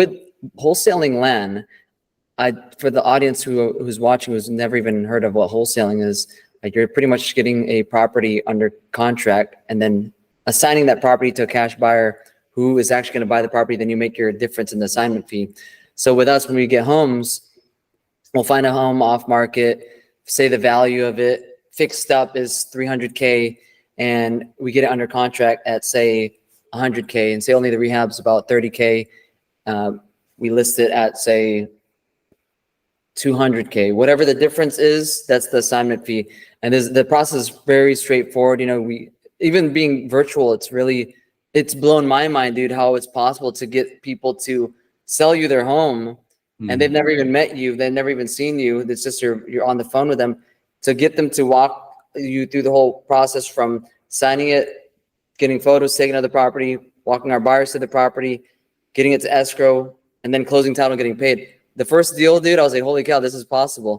With wholesaling land, for the audience who's watching, who's never even heard of what wholesaling is, like you're pretty much getting a property under contract and then assigning that property to a cash buyer who is actually going to buy the property. Then you make your difference in the assignment fee. So with us, when we get homes, we'll find a home off market, say the value of it fixed up is 300K, and we get it under contract at say 100K, and say only the rehab's about 30K. We list it at say 200K, whatever the difference is, that's the assignment fee. And the process is very straightforward. You know, even being virtual, it's blown my mind, dude, how it's possible to get people to sell you their home and they've never even met you. They've never even seen you. It's just you're on the phone with them, to get them to walk you through the whole process from signing it, getting photos taken of the property, walking our buyers to the property, getting it to escrow, and then closing title and getting paid. The first deal, dude, I was like, holy cow, this is possible.